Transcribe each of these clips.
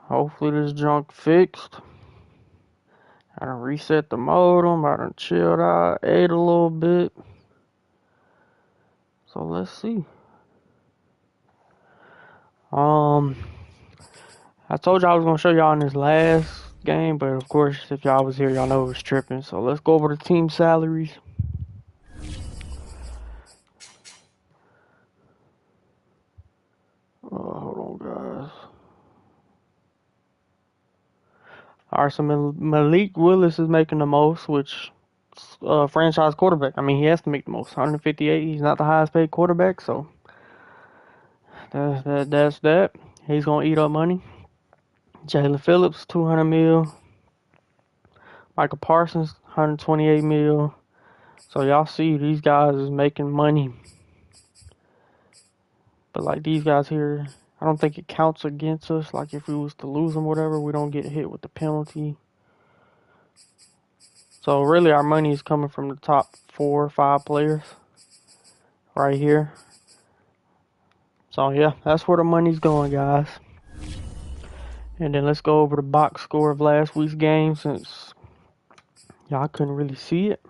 Hopefully this junk fixed. I done reset the modem. I done chilled out, ate a little bit. So let's see. I told y'all I was gonna show y'all in this last game, but of course, if y'all was here, y'all know it was tripping. So let's go over the team salaries. Hold on, guys. Alright, so Malik Willis is making the most, which franchise quarterback. I mean, he has to make the most. 158. He's not the highest paid quarterback, so that's that. He's gonna eat up money. Jalen Phillips, 200 mil. Michael Parsons, 128 mil. So y'all see these guys is making money. But like these guys here, I don't think it counts against us. Like if we was to lose them or whatever, we don't get hit with the penalty. So really our money is coming from the top 4 or 5 players right here. So yeah, that's where the money's going, guys. And then let's go over the box score of last week's game since y'all couldn't really see it.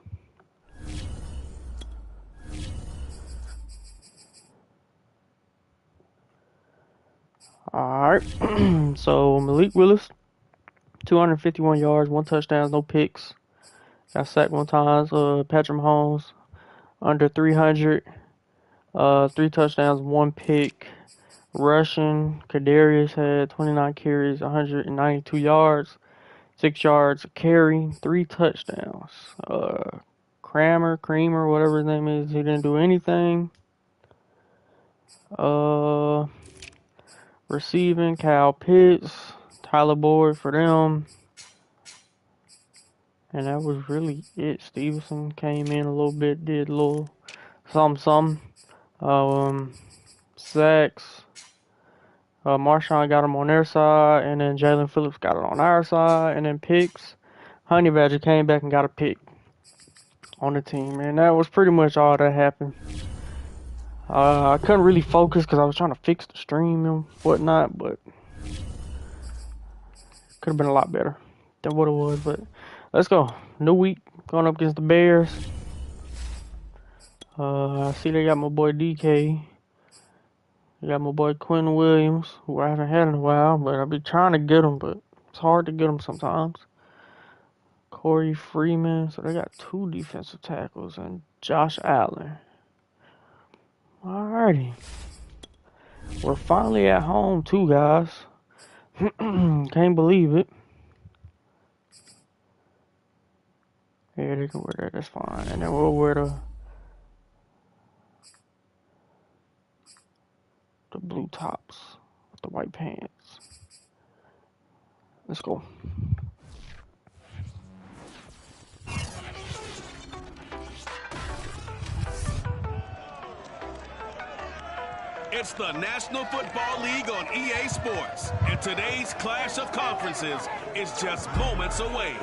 Alright, so Malik Willis, 251 yards, 1 touchdown, no picks. Got sacked 1 time. Patrick Mahomes, under 300, 3 touchdowns, 1 pick. Rushing, Kadarius had 29 carries, 192 yards, 6 yards a carry, 3 touchdowns. Creamer, whatever his name is, he didn't do anything. Receiving, Kyle Pitts, Tyler Boyd for them. And that was really it. Stevenson came in a little bit, did a little something. Sacks. Marshawn got him on their side, and then Jalen Phillips got it on our side, and then picks. Honey Badger came back and got a pick on the team, and that was pretty much all that happened. I couldn't really focus because I was trying to fix the stream and whatnot, but could have been a lot better than what it was. But let's go. New week, going up against the Bears. I see they got my boy DK. They got my boy Quinn Williams, who I haven't had in a while, but I've been trying to get him, but it's hard to get him sometimes. Corey Freeman, so they got 2 defensive tackles, and Josh Allen. Alrighty. We're finally at home too, guys. Can't believe it. Yeah, they can wear that, that's fine. And then we'll wear the blue tops with the white pants. Let's go. It's the National Football League on EA Sports, and today's clash of conferences is just moments away.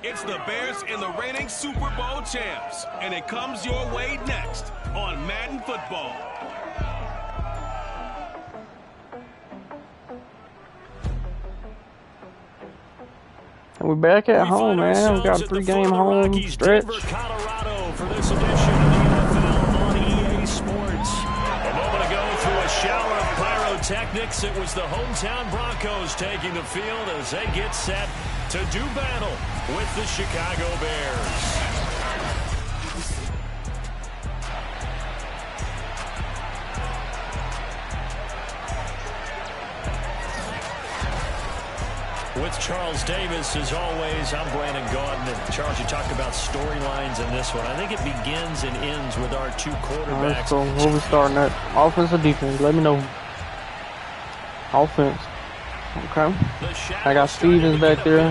It's the Bears and the reigning Super Bowl champs, and it comes your way next on Madden Football. And we're back at home, man. We got a 3-game home stretch. Denver, Colorado for this edition of the NFL on EA Sports. A moment ago, through a shower of pyrotechnics, it was the hometown Broncos taking the field as they get set to do battle with the Chicago Bears. With Charles Davis, as always, I'm Brandon Gaudin. And Charles, you talked about storylines in this one. I think it begins and ends with our 2 quarterbacks. All right, so where we starting at? Offense or defense? Let me know. Offense. Okay. I got Stevens back there.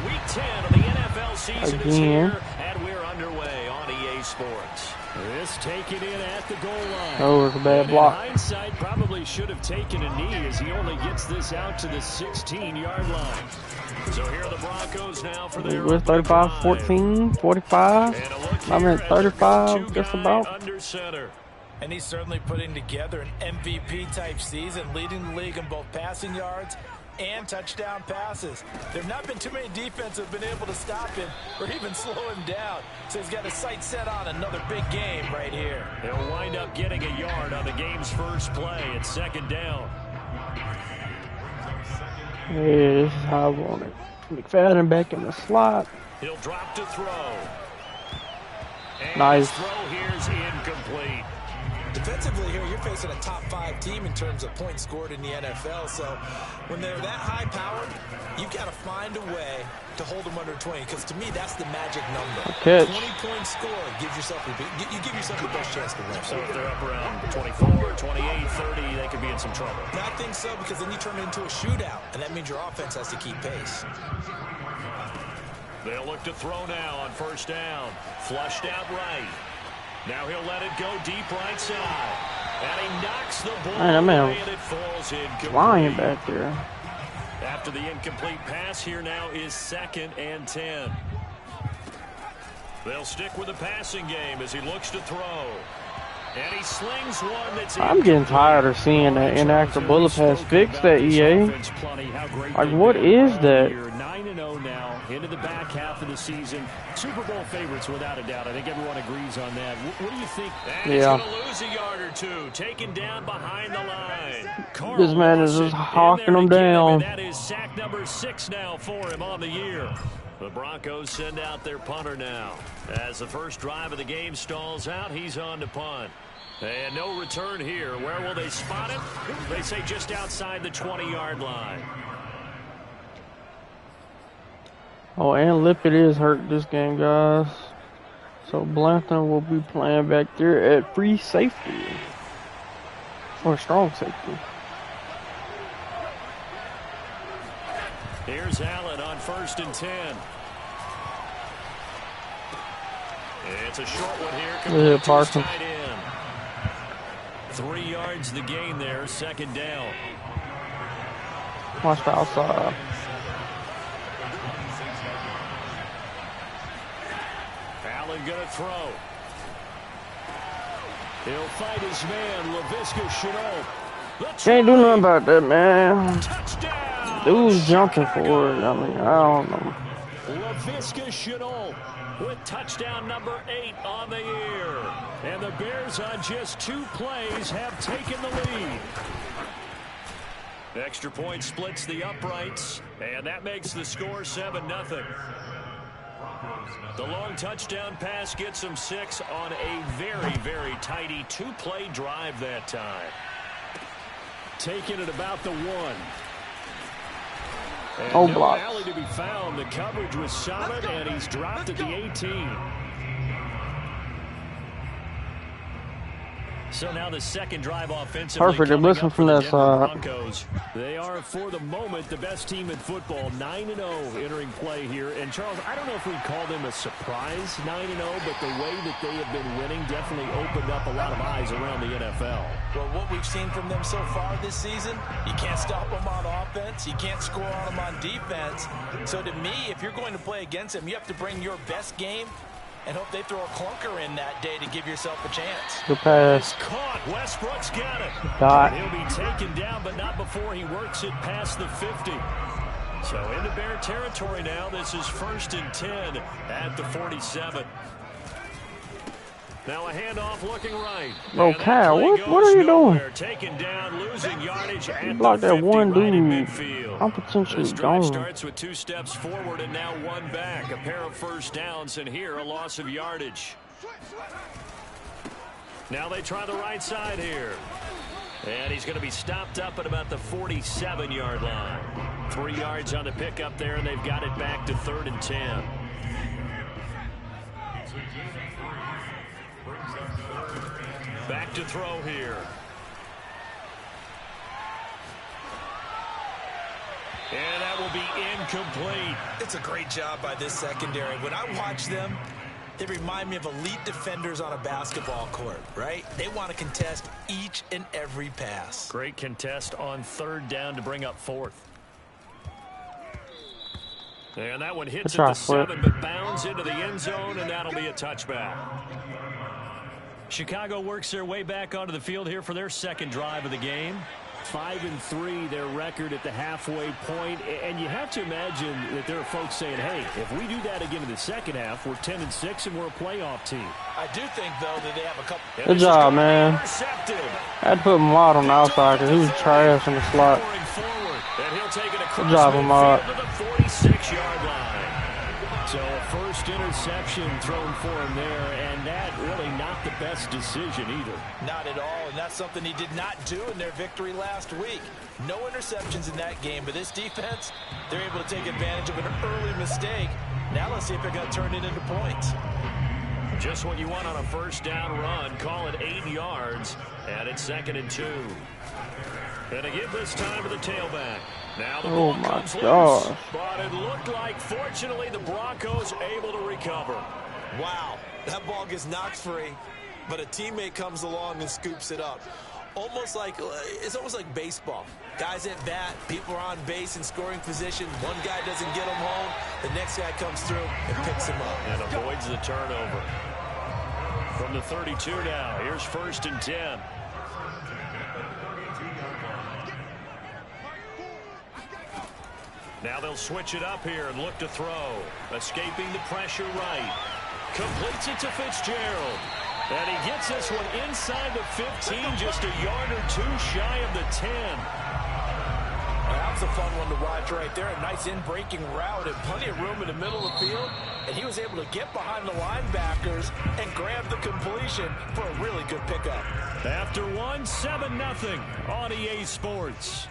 Week 10 of the NFL season Again. is here, and we're underway on EA Sports. This taken in at the goal line. Oh, it was a bad block. In hindsight, probably should have taken a knee as he only gets this out to the 16-yard line. So here are the Broncos now for their We're 35-14, 45. I'm at 35, just about. Under center. And he's certainly putting together an MVP-type season, leading the league in both passing yards and touchdown passes. There have not been too many defenses that have been able to stop him or even slow him down. So he's got his sights set on another big game right here. He'll wind up getting a yard on the game's first play. It's second down. Yeah, this is how I want it. McFadden back in the slot. He'll drop to throw. And Nice. his throw here's incomplete. Defensively here, you're facing a top 5 team in terms of points scored in the NFL. So when they're that high powered, you've got to find a way to hold them under 20. Because to me, that's the magic number. Catch. 20-point score gives yourself you give yourself the best chance to win. So if they're up around 24, 28, 30, they could be in some trouble. And I think so, because then you turn it into a shootout, and that means your offense has to keep pace. They'll look to throw now on first down. Flushed out right. Now he'll let it go deep right side. And he knocks the ball away, and it falls incomplete. Flying back there. After the incomplete pass, here now is 2nd and 10. They'll stick with the passing game as he looks to throw. And he slings one that's I'm getting tired of seeing that inactive bullet pass. Fix that, EA. Like, what is that? 9-0 now into the back half of the season. Super Bowl favorites without a doubt. I think everyone agrees on that. What do you think? And he's going to lose a yard or two. Taken down behind the line. This man is just hawking them down. That is sack number 6 now for him on the year. The Broncos send out their punter now. As the first drive of the game stalls out, he's on to punt. And no return here. Where will they spot him? They say just outside the 20-yard line. Oh, and Lippett is hurt this game, guys. So Blanton will be playing back there at free safety. Or strong safety. Here's Allen on 1st and 10. It's a short one here. Parsons. 3 yards the gain there. 2nd down. Watch the outside. Allen gonna throw. He'll fight his man, Laviska Shenault. Can't do nothing about that, man. Touchdown! Dude's jumping for it. I mean, I don't know. Laviska Shenault with touchdown number 8 on the year. And the Bears on just 2 plays have taken the lead. Extra point splits the uprights, and that makes the score 7-0. The long touchdown pass gets them 6 on a very, very tidy 2-play drive that time. Taking it about the 1. And no blocks. blocks. Alley to be found. The coverage was solid, and he's dropped at the 18. So now the second drive offensively. Perfect. They're listening from that side. Broncos. They are, for the moment, the best team in football. 9-0 entering play here. And, Charles, I don't know if we'd call them a surprise 9-0, but the way that they have been winning definitely opened up a lot of eyes around the NFL. Well, what we've seen from them so far this season, you can't stop them on offense. You can't score on them on defense. So to me, if you're going to play against them, you have to bring your best game and hope they throw a clunker in that day to give yourself a chance. Good pass. Caught. Westbrook's got it. Dot. He'll be taken down, but not before he works it past the 50. So into Bear territory now. This is 1st and 10 at the 47. Now a handoff looking right. Bro, Kyle, what are you doing? Taken down, losing yardage at You blocked the that 50, one right in dude. midfield. I'm potentially This drive gone. starts with 2 steps forward and now 1 back. A pair of first downs, and here a loss of yardage. Now they try the right side here. And he's going to be stopped up at about the 47-yard line. 3 yards on the pickup there, and they've got it back to 3rd and 10. Back to throw here. And that will be incomplete. It's a great job by this secondary. When I watch them, they remind me of elite defenders on a basketball court, right? They want to contest each and every pass. Great contest on 3rd down to bring up 4th. And that one hits at the 7, but bounds into the end zone, and that'll be a touchback. Chicago works their way back onto the field here for their second drive of the game. 5-3 their record at the halfway point, and you have to imagine that there are folks saying, hey, if we do that again in the second half, we're 10-6 and we're a playoff team. I do think, though, that they have a couple. Good job, man. I had to put Ahmad on the outside because he was trash in the slot. Good job, Ahmad. 46-yard line. So a first interception thrown for him there, and that really not the best decision either. Not at all, and that's something he did not do in their victory last week. No interceptions in that game, but this defense, they're able to take advantage of an early mistake. Now let's see if they're going to turn it into points. Just what you want on a first down run. Call it 8 yards, and it's 2nd and 2. And to give this time to the tailback. Now the ball comes loose, but it looked like, fortunately, the Broncos able to recover. Wow, that ball gets knocked free, but a teammate comes along and scoops it up. It's almost like baseball. Guys at bat, people are on base in scoring position. One guy doesn't get him home, the next guy comes through and picks him up. And avoids the turnover. From the 32 now, here's 1st and 10. Now they'll switch it up here and look to throw. Escaping the pressure right. Completes it to Fitzgerald. And he gets this one inside the 15, just a yard or two shy of the 10. That was a fun one to watch right there. A nice in-breaking route and plenty of room in the middle of the field. And he was able to get behind the linebackers and grab the completion for a really good pickup. After one, 7-0 on EA Sports.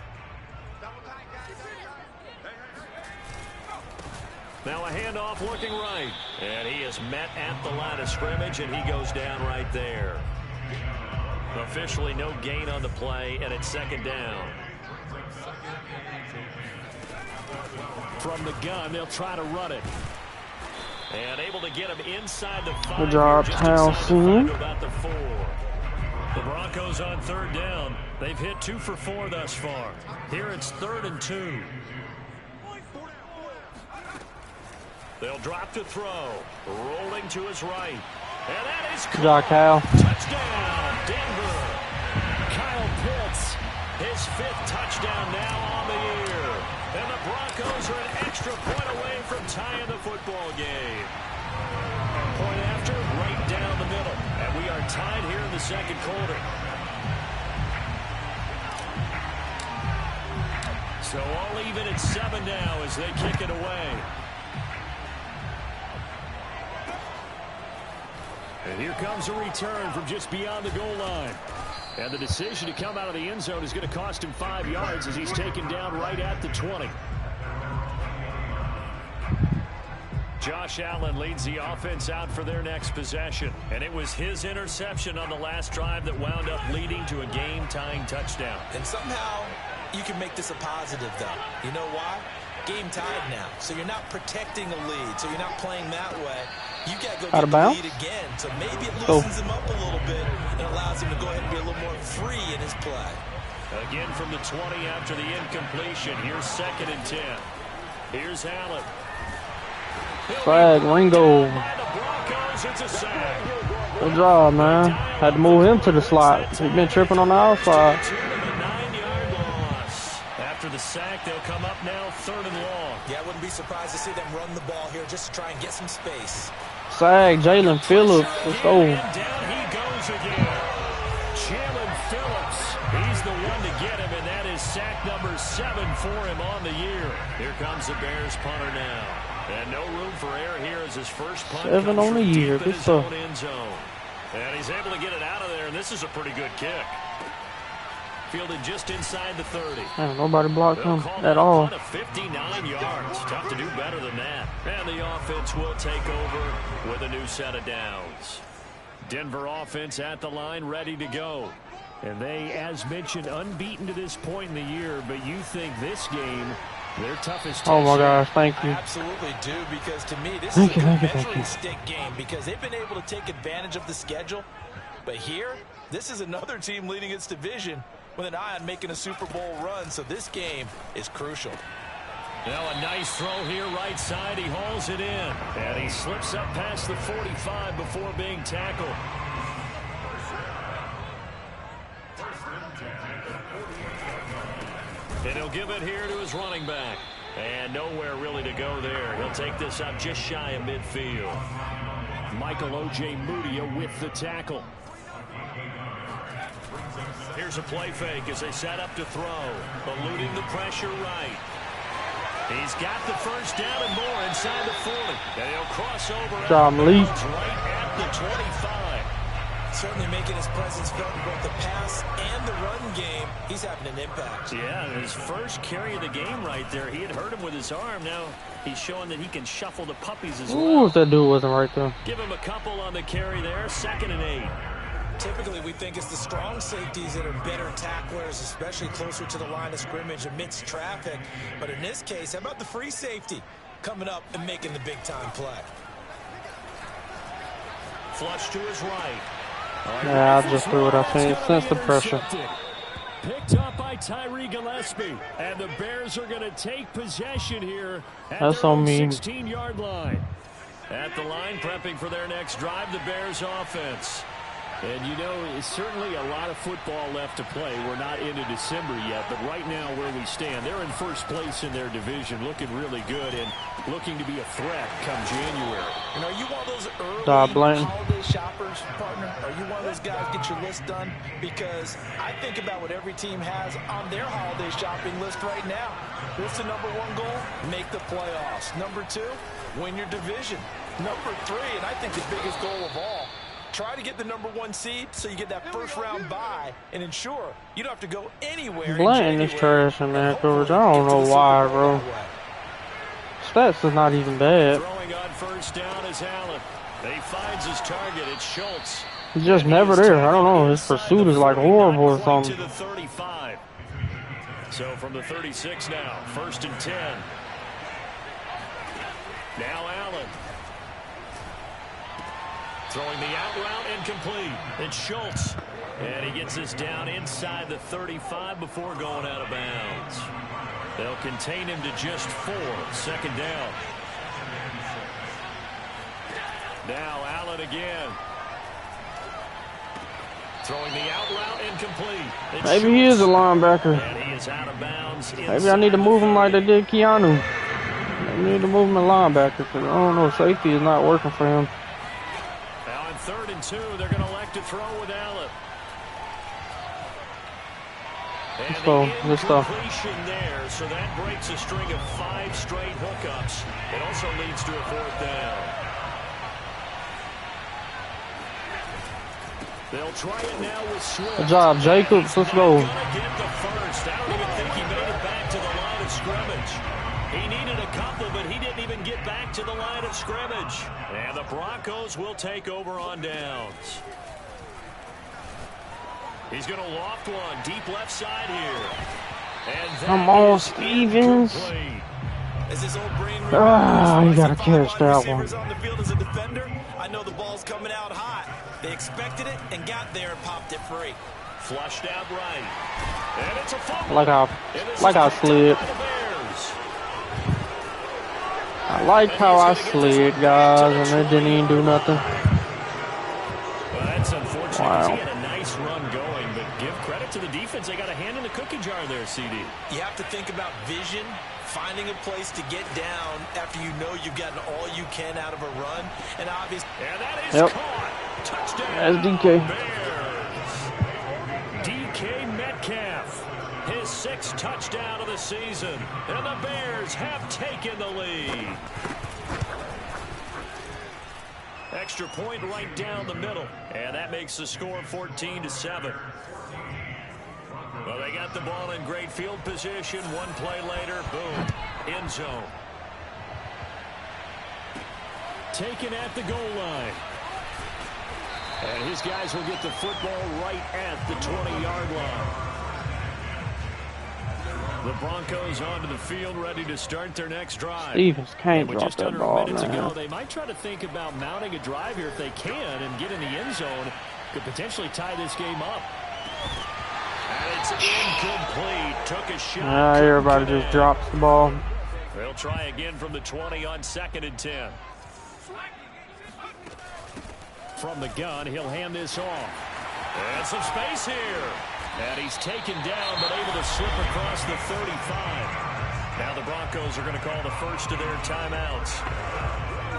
Now a handoff looking right. And he is met at the line of scrimmage, and he goes down right there. Officially no gain on the play, and it's 2nd down. From the gun, they'll try to run it. And able to get him inside the 5. Good job, Townsend. About the 4. The Broncos on 3rd down. They've hit 2 for 4 thus far. Here it's 3rd and 2. They'll drop to throw. Rolling to his right. And that is good job, Kyle. Touchdown, Denver. Kyle Pitts, his 5th touchdown now on the year. And the Broncos are an extra point away from tying the football game. Point after, right down the middle. And we are tied here in the 2nd quarter. So all even at 7 now as they kick it away. And here comes a return from just beyond the goal line. And the decision to come out of the end zone is going to cost him 5 yards as he's taken down right at the 20. Josh Allen leads the offense out for their next possession. And it was his interception on the last drive that wound up leading to a game-tying touchdown. And somehow you can make this a positive, though. You know why? Game tied now. So you're not protecting a lead. So you're not playing that way. You got to go get the lead again. So maybe it loosens him up a little bit and allows him to go ahead and be a little more free in his play. Again from the 20 after the incompletion. Here's 2nd and 10. Here's Allen. Flag, Ringo. Good job, man. Had to move him to the slot. He's been tripping on the outside. After the sack, they'll come up now 3rd and long. Yeah, I wouldn't be surprised to see them run the ball here just to try and get some space. Sag, Jalen Phillips. Let's go. And down he goes again. Jalen Phillips. He's the one to get him, and that is sack number 7 for him on the year. Here comes the Bears punter now. And no room for error here as his first punt 7 on the year. Good stuff. End zone. And he's able to get it out of there, and this is a pretty good kick. Fielded just inside the 30. Man, nobody blocked him at all. 59 yards. Tough to do better than that. And the offense will take over with a new set of downs. Denver offense at the line, ready to go. And they, as mentioned, unbeaten to this point in the year. But you think this game, their toughest test. Oh my gosh, thank you. I absolutely do, because to me, this is a measuring stick game because they've been able to take advantage of the schedule. But here, this is another team leading its division with an eye on making a Super Bowl run, so this game is crucial. Now a nice throw here right side. He hauls it in. And he slips up past the 45 before being tackled. it here to his running back. And nowhere really to go there. He'll take this up just shy of midfield. Michael O.J. Mudia with the tackle. Here's a play fake as they set up to throw. Eluding the pressure right. He's got the first down and more inside the 40. And he'll cross over right at the 25. Certainly making his presence felt in both the pass and the run game. He's having an impact. Yeah, his first carry of the game right there. He had hurt him with his arm. Now he's showing that he can shuffle the puppies as well. Ooh, if that dude wasn't right there. Give him a couple on the carry there. 2nd and 8. Typically, we think it's the strong safeties that are better tacklers, especially closer to the line of scrimmage amidst traffic. But in this case, how about the free safety coming up and making the big-time play? Flush to his right. Yeah, I just threw it. I think sense the pressure. Picked up by Tyree Gillespie. And the Bears are going to take possession here at That's their on me. 16-yard line. At the line, prepping for their next drive, the Bears offense. And, you know, it's certainly a lot of football left to play. We're not into December yet, but right now where we stand, they're in first place in their division, looking really good and looking to be a threat come January. And are you one of those early Blanton. holiday shoppers, partner? Are you one of those guys get your list done? Because I think about what every team has on their holiday shopping list right now. What's the number 1 goal? Make the playoffs. Number 2, win your division. Number 3, and I think the biggest goal of all, try to get the number 1 seed so you get that first-round bye and ensure you don't have to go anywhere. Blanton is trash in that coverage. I don't know why, bro. Stats is not even bad. Throwing on first down is Allen. He finds his target. It's Schultz. He's just never there. I don't know. His pursuit is like horrible or something. To the 35. So from the 36 now, 1st and 10. Now Allen. Throwing the out route incomplete. It's Schultz. And he gets this down inside the 35 before going out of bounds. They'll contain him to just 4. 2nd down. Now Allen again. Throwing the out route incomplete. It's Maybe Schultz. he is a linebacker. And he is out of bounds. Maybe I need to move him like they did Keanu. I need to move him a linebacker because I don't know, safety is not working for him. Now on 3rd and 2, they're going to elect to throw with Allen. And Let's go. incompletion there, so that breaks a string of 5 straight hookups. It also leads to a 4th down. They'll try it now with Swift. Good job, Jacobs. Let's go. Gonna get the first. I don't even think he made it back to the line of scrimmage. He needed a couple, but he didn't even get back to the line of scrimmage. And the Broncos will take over on downs. He's going to loft one deep left side here. And Come on, Stevens. As his old brain You gotta catch that one. on the field as a defender, I know the ball's coming out hot. They expected it and got there and popped it free. Flushed out right. And it's a fumble. Like I slid. I like how I slid, guys, and it didn't even do nothing. Well, that's unfortunate. Wow. He had a nice run going, but give credit to the defense. They got a hand in the cookie jar there, CD. You have to think about vision, finding a place to get down after you know you've gotten all you can out of a run. And obviously, and that is caught. Touchdown. That's DK. Bears. DK Metcalf. His 6th touchdown of the season. And the Bears have taken the lead. Extra point right down the middle. And that makes the score 14-7. Well, they got the ball in great field position. One play later, boom, end zone. Taken at the goal line. And his guys will get the football right at the 20-yard line. The Broncos onto the field, ready to start their next drive. Stevens can't drop just that under ball, minutes man. ago, they might try to think about mounting a drive here if they can and get in the end zone. Could potentially tie this game up. And it's incomplete. Took a shot. Everybody just drops the ball. They'll try again from the 20 on 2nd and 10. From the gun, he'll hand this off. And some space here. And he's taken down, but able to slip across the 35. Now the Broncos are going to call the first of their timeouts,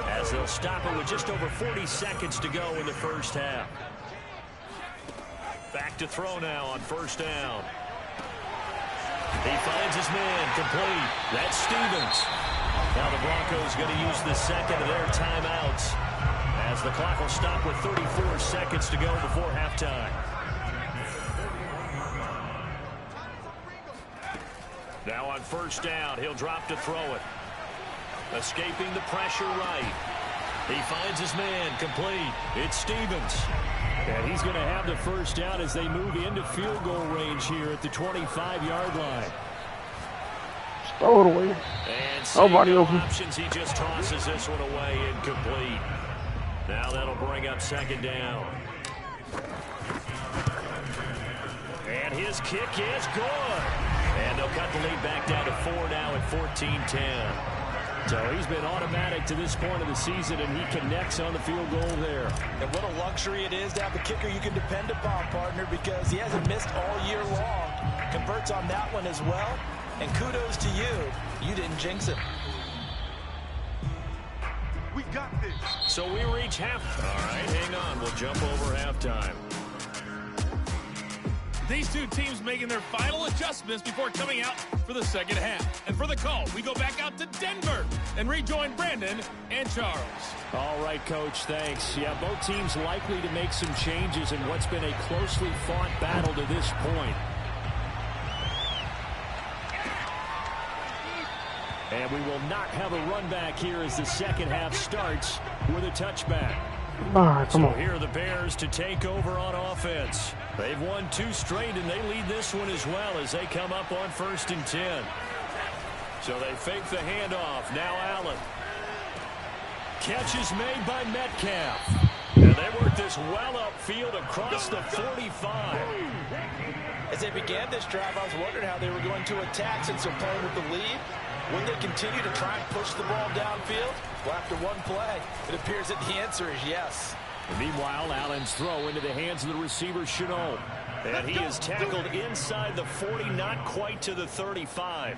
as they'll stop it with just over 40 seconds to go in the first half. Back to throw now on first down. He finds his man, complete. That's Stevens. Now the Broncos going to use the second of their timeouts, as the clock will stop with 34 seconds to go before halftime. Now on first down, he'll drop to throw it. Escaping the pressure right. He finds his man, complete. It's Stevens. And he's going to have the first down as they move into field goal range here at the 25-yard line. Just throw it away. And nobody open. Options, he just tosses this one away, incomplete. Now that'll bring up second down. And his kick is good. And they'll cut the lead back down to 4 now at 14-10. So he's been automatic to this point of the season, and he connects on the field goal there. And what a luxury it is to have a kicker you can depend upon, partner, because he hasn't missed all year long. Converts on that one as well. And kudos to you. You didn't jinx him. We got this. So we reach half. All right, hang on. We'll jump over halftime. These two teams making their final adjustments before coming out for the second half. And for the call, we go back out to Denver and rejoin Brandon and Charles. All right, Coach, thanks. Yeah, both teams likely to make some changes in what's been a closely fought battle to this point. And we will not have a run back here as the second half starts with a touchback. All right, come on. So here are the Bears to take over on offense. They've won 2 straight, and they lead this one as well as they come up on 1st and 10. So they fake the handoff. Now Allen. Catch is made by Metcalf. And they work this well upfield across the 45. As they began this drive, I was wondering how they were going to attack since they're playing with the lead. Would they continue to try and push the ball downfield? Well, after one play, it appears that the answer is yes. And meanwhile, Allen's throw into the hands of the receiver, Chenault. And he is tackled inside the 40, not quite to the 35.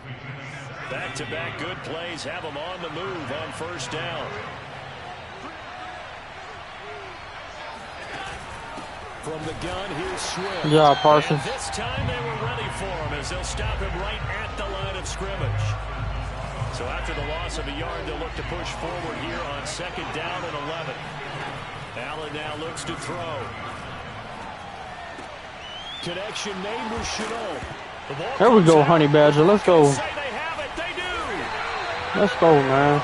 Back-to-back good plays have him on the move on first down. From the gun, here's Swift. Yeah, Parsons. And this time they were ready for him as they'll stop him right at the line of scrimmage. So after the loss of a yard, they'll look to push forward here on second down and 11. Allen now looks to throw. Connection made with Chenault. There we go, Honey Badger. Let's go. Say they have it. They do. Let's go, man.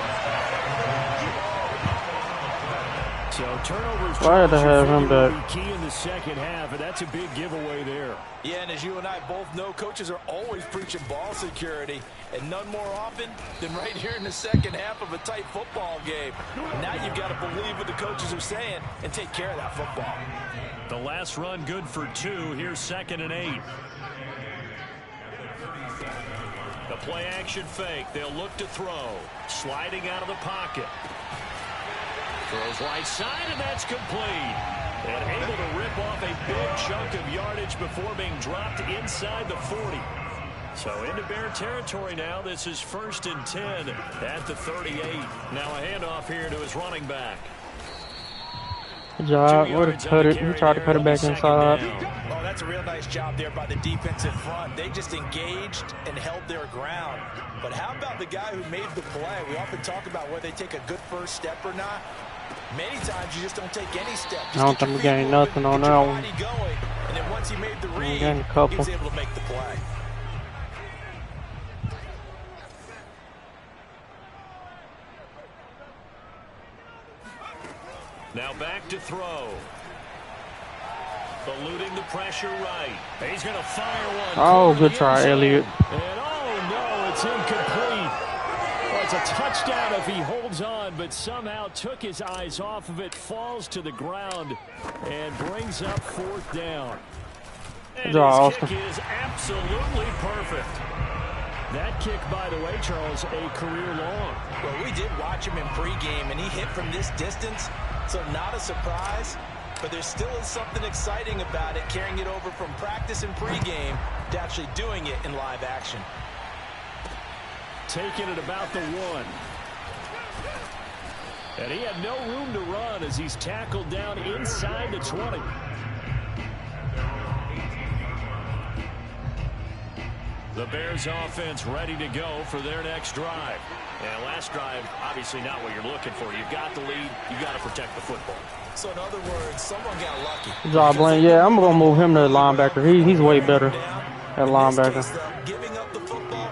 So turnovers. Glad to have him back. Key in the second half, and that's a big giveaway there. Yeah, and as you and I both know, coaches are always preaching ball security, and none more often than right here in the second half of a tight football game. Now you've got to believe what the coaches are saying and take care of that football. The last run good for 2. Here's 2nd and 8. The play action fake. They'll look to throw. Sliding out of the pocket. Throws right side, and that's complete. And able to rip off a big chunk of yardage before being dropped inside the 40. So into Bear territory now. This is 1st and 10 at the 38. Now a handoff here to his running back. Good job. Would have cut it. He tried to cut it back inside. Oh, that's a real nice job there by the defensive front. They just engaged and held their ground. But how about the guy who made the play? We often talk about whether they take a good first step or not. Many times you just don't take any step. Just I don't think we gained nothing on that one. Going, and then once he made the read, he was able to make the play. Now back to throw. Eluding the pressure right. He's going to fire one. Oh, good try, Elliott. And oh no, it's incomplete. Well, it's a touchdown if he holds on, but somehow took his eyes off of it, falls to the ground, and brings up 4th down. And his kick is absolutely perfect. That kick, by the way, Charles, a career long. Well, we did watch him in pregame, and he hit from this distance, so not a surprise. but there still is something exciting about it, carrying it over from practice and pregame to actually doing it in live action. Taking it about the 1. And he had no room to run as he's tackled down inside the 20. The Bears offense ready to go for their next drive. And last drive, obviously not what you're looking for. You've got the lead. You've got to protect the football. So in other words, someone got lucky. Good job, Blaine. Yeah, I'm going to move him to linebacker. He's way better at linebacker. Giving up the football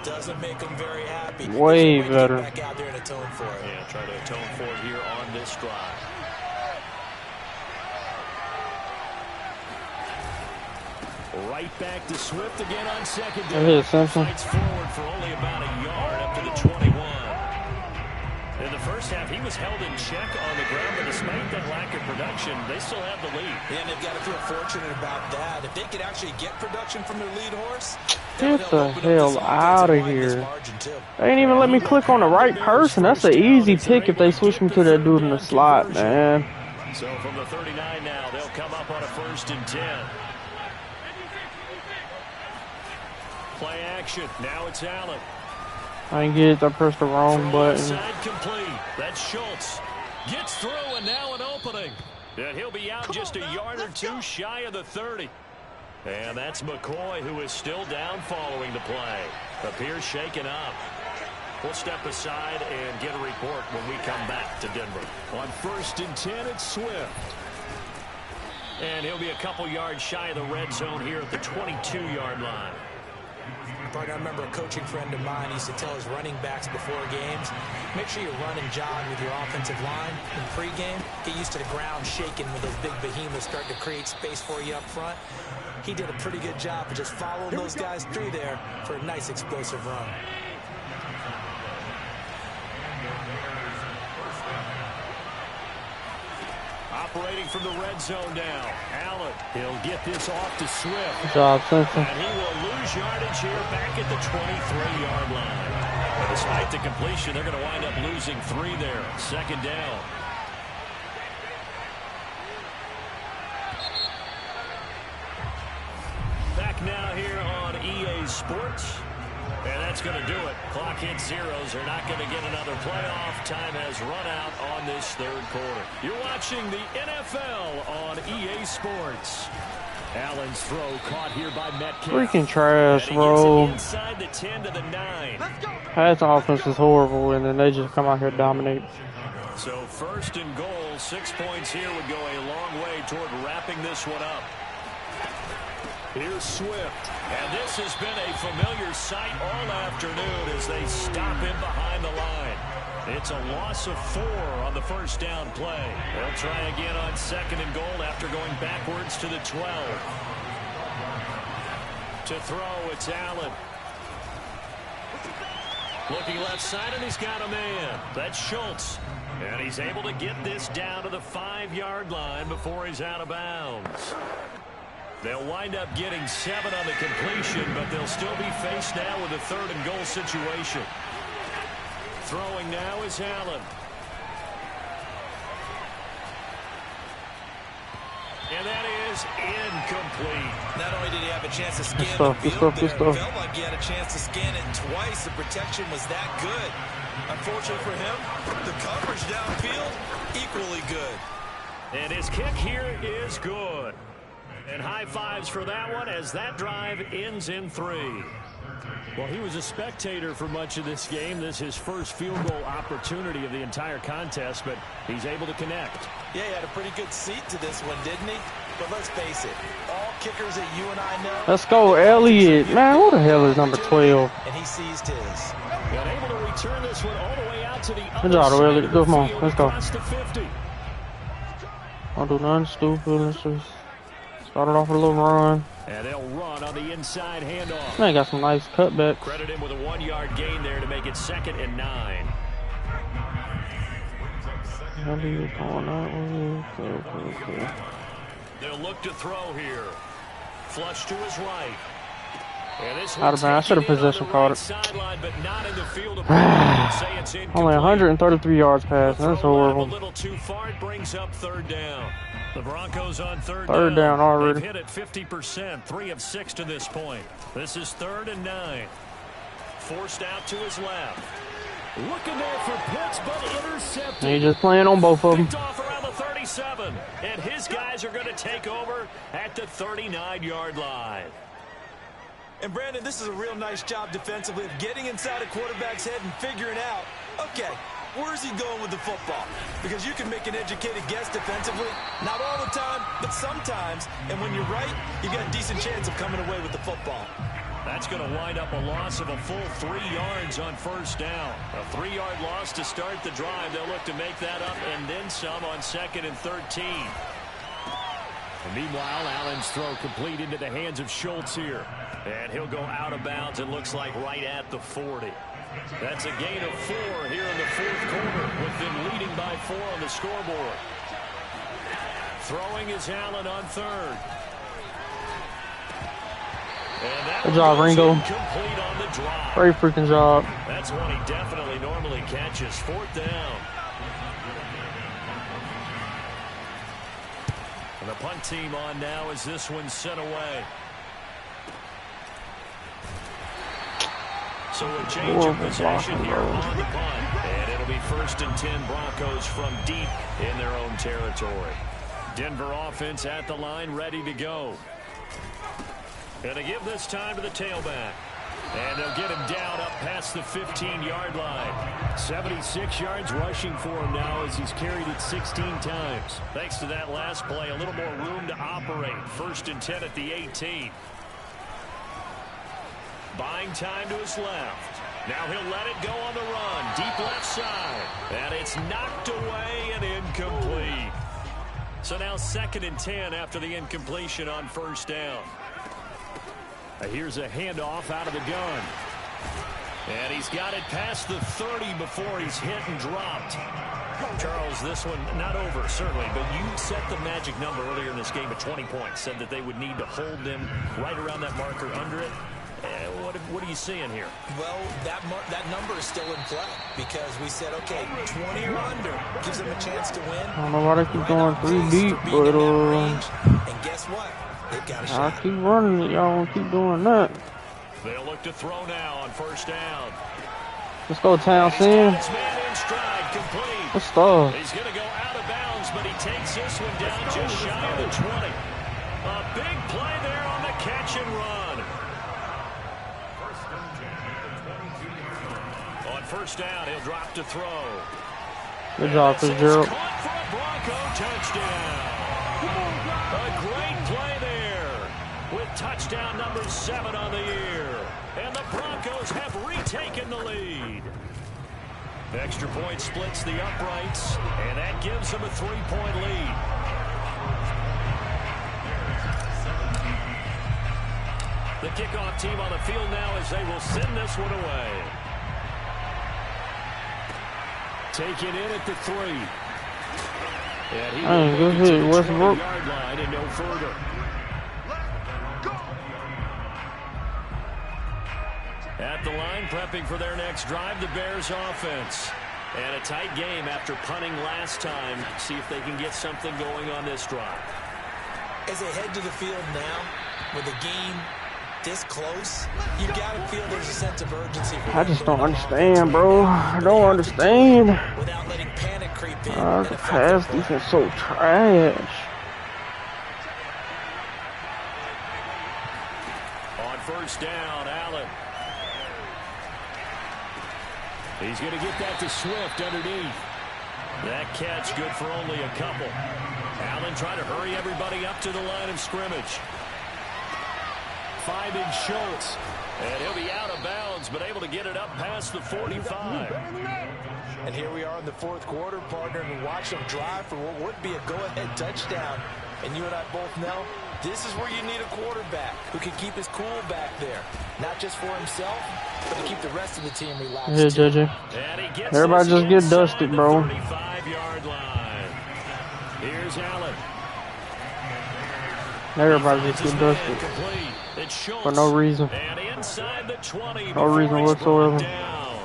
doesn't make him very happy. Way better. Back out there and atone for it. Yeah, try to atone for it here on this drive. Right back to Swift again on second down. Fights forward for only about a yard up to the 21. In the first half, he was held in check on the ground, but despite that lack of production, they still have the lead. Yeah, and they've got to feel fortunate about that. If they could actually get production from their lead horse, get the hell out of here. They ain't even let me click on the right person. That's an easy pick if they switch me to that dude in the slot, man. So from the 39 now, they'll come up on a 1st and 10. Play action. Now it's Allen. I ain't get it. I pressed the wrong button. Side complete. That's Schultz. Gets through and now an opening. And he'll be out just a yard or two shy of the 30. And that's McCoy, who is still down following the play. Appears shaken up. We'll step aside and get a report when we come back to Denver. On 1st and 10, it's Swift. And he'll be a couple yards shy of the red zone here at the 22-yard line. I remember a coaching friend of mine used to tell his running backs before games, make sure you run and jog with your offensive line in pregame. Get used to the ground shaking when those big behemoths start to create space for you up front. He did a pretty good job of just following those guys through there for a nice explosive run. Operating from the red zone now. Allen, he'll get this off to Swift. Good job, Simpson. And he will lose yardage here back at the 23-yard line. But despite the completion, they're going to wind up losing 3 there. 2nd down. Back now here on EA Sports. And that's going to do it. Clock hits zeros. They're not going to get another playoff. Time has run out on this 3rd quarter. You're watching the NFL on EA Sports. Allen's throw caught here by Metcalf. Freaking trash, bro. Inside the 10 to the 9. Pat's offense is horrible, and then they just come out here and dominate. So 1st and goal, 6 points here would go a long way toward wrapping this one up. Here's Swift. And this has been a familiar sight all afternoon as they stop him behind the line. It's a loss of 4 on the 1st down play. They'll try again on 2nd and goal after going backwards to the 12. To throw, it's Allen. Looking left side, and he's got a man. That's Schultz. And he's able to get this down to the 5-yard line before he's out of bounds. They'll wind up getting 7 on the completion, but they'll still be faced now with a 3rd and goal situation. Throwing now is Allen. And that is incomplete. Not only did he have a chance to scan the field there, it felt like he had a chance to scan it twice. The protection was that good. Unfortunately for him, the coverage downfield, equally good. And his kick here is good. And high fives for that one as that drive ends in 3. Well, he was a spectator for much of this game. This is his first field goal opportunity of the entire contest, but he's able to connect. Yeah, he had a pretty good seat to this one, didn't he? But let's face it, all kickers that you and I know. Let's go, Elliott. Man, who the hell is number 12? And he seized his. And able to return this one all the way out to the Good job, Elliott. Come on, let's go. The Don't do nothing stupid. Let's just start it off with a little run. And they'll run on the inside handoff. Man, got some nice cutbacks. Credit him with a 1-yard gain there to make it 2nd and 9. Okay. They'll look to throw here. Flush to his right. Out of bounds. I should have possession called it. Only 133 yards passed. That's horrible. A little too far. It brings up third down. The Broncos on third down already. They've hit it 50%, 3 of 6 to this point. This is 3rd and 9. Forced out to his left. Looking there for Pitts, but intercepted. He's just playing on both of them. Picked off around the 37, and his guys are going to take over at the 39-yard line. And Brandon, this is a real nice job defensively of getting inside a quarterback's head and figuring out, okay, where's he going with the football? Because you can make an educated guess defensively, not all the time, but sometimes. And when you're right, you got a decent chance of coming away with the football. That's going to wind up a loss of a full 3 yards on first down. A 3-yard loss to start the drive. They'll look to make that up and then some on 2nd and 13. And meanwhile, Allen's throw complete into the hands of Schultz here. And he'll go out of bounds, it looks like right at the 40. That's a gain of 4 here in the 4th quarter, with them leading by 4 on the scoreboard. Throwing is Allen on 3rd. Good job, Ringo. On the drive. Great freaking job. That's one he definitely normally catches. 4th down. And the punt team on now as this one's sent away. So a change of possession here on the punt. And it'll be 1st and 10 Broncos from deep in their own territory. Denver offense at the line, ready to go. And they give this time to the tailback. And they'll get him down up past the 15-yard line. 76 yards rushing for him now as he's carried it 16 times. Thanks to that last play, a little more room to operate. 1st and 10 at the 18. Buying time to his left. Now he'll let it go on the run. Deep left side. And it's knocked away and incomplete. So now 2nd and 10 after the incompletion on 1st down. Here's a handoff out of the gun. And he's got it past the 30 before he's hit and dropped. Charles, this one not over, certainly, but you set the magic number earlier in this game at 20 points. Said that they would need to hold them right around that marker under it. What are you seeing here? Well, that number is still in play because we said, okay, 20 or under gives them a chance to win. I don't know why they keep going 3 deep, but and guess what? They've got a shot. I keep running it. Y'all don't keep doing that. They'll look to throw now on 1st down. Let's go, Townsend. What's stuff? He's going to go out of bounds, but he takes this one down just shy of the 20. A big play there on the catch and run. On 1st down, he'll drop to throw. Good job, Fitzgerald. Caught for a Bronco touchdown. A great play there with touchdown number 7 on the year. And the Broncos have retaken the lead. The extra point splits the uprights, and that gives them a 3-point lead. The kickoff team on the field now as they will send this one away. Taken in at the 3. And he will move it to the 20-yard line and no further. At the line, prepping for their next drive, the Bears offense. And a tight game after punting last time. See if they can get something going on this drive. As they head to the field now, with the game this close, you got to feel there's a sense of urgency. I just don't understand, bro. I don't understand. Without letting panic creep in. The pass defense so trash. On 1st down, Allen. He's going to get that to Swift underneath. That catch good for only a couple. Allen trying to hurry everybody up to the line of scrimmage. Finding Schultz. And he'll be out of bounds, but able to get it up past the 45. And here we are in the 4th quarter, partner, and watch them drive for what would be a go-ahead touchdown. And you and I both know this is where you need a quarterback who can keep his cool back there. Not just for himself, but to keep the rest of the team relaxed. Yeah, JJ. Everybody just get dusted, bro. 35-yard line. Here's Allen. Everybody just getting dusted for no reason. And inside the 20 No reason whatsoever. down.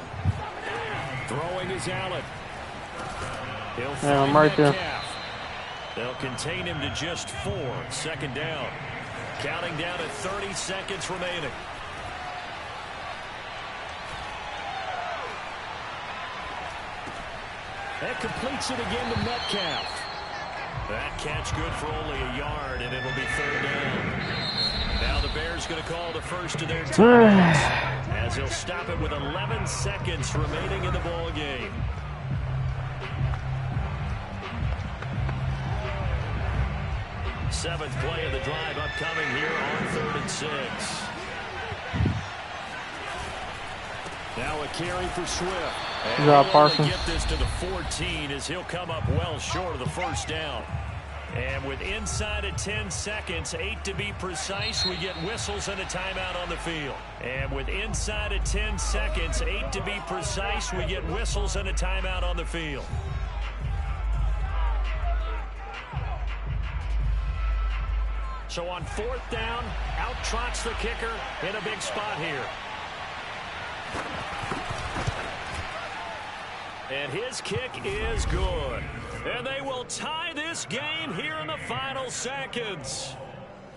Throwing is Allen. He'll Yeah, I'm find right there. Metcalf. They'll contain him to just 4. Second down. Counting down at 30 seconds remaining. That completes it again to Metcalf. That catch good for only a yard, and it'll be third down. Now the Bears going to call the first of their timeouts as he'll stop it with 11 seconds remaining in the ball game. Seventh play of the drive upcoming here on 3rd and 6. Now a carry for Swift. And Good job, he'll only Parsons. get this to the 14 as he'll come up well short of the first down. And with inside of 10 seconds, 8 to be precise, we get whistles and a timeout on the field. And with inside of 10 seconds, 8 to be precise, we get whistles and a timeout on the field. So on 4th down, out trots the kicker in a big spot here. And his kick is good. And they will tie this game here in the final seconds.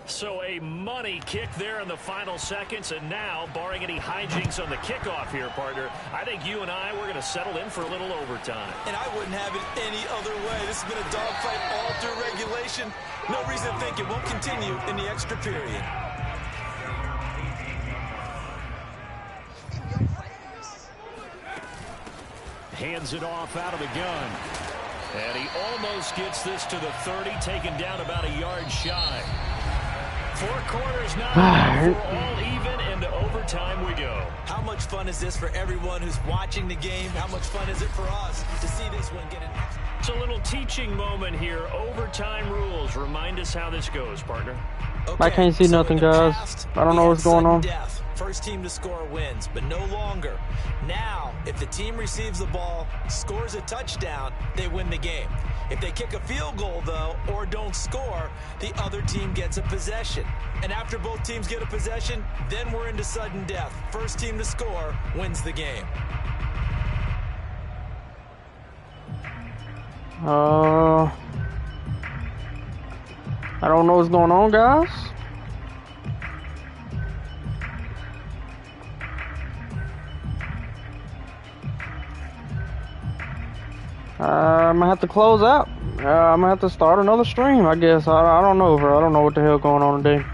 So a money kick there in the final seconds. And now, barring any hijinks on the kickoff here, partner, I think you and I, we're going to settle in for a little overtime. And I wouldn't have it any other way. This has been a dogfight all through regulation. No reason to think it won't continue in the extra period. Hands it off out of the gun. And he almost gets this to the 30, taken down about a yard shy. 4 quarters now, we're all even, and to overtime we go. How much fun is this for everyone who's watching the game? How much fun is it for us to see this one get an extra? It's a little teaching moment here. Overtime rules. Remind us how this goes, partner. Okay, I can't see nothing, in the guys. past, I don't we know had what's going sudden on. Death. First team to score wins, but no longer. Now, if the team receives the ball, scores a touchdown, they win the game. If they kick a field goal, though, or don't score, the other team gets a possession. And after both teams get a possession, then we're into sudden death. First team to score wins the game. I don't know what's going on, guys. I'm gonna have to close out. I'm gonna have to start another stream, I guess. I don't know, bro. I don't know what the hell going on today.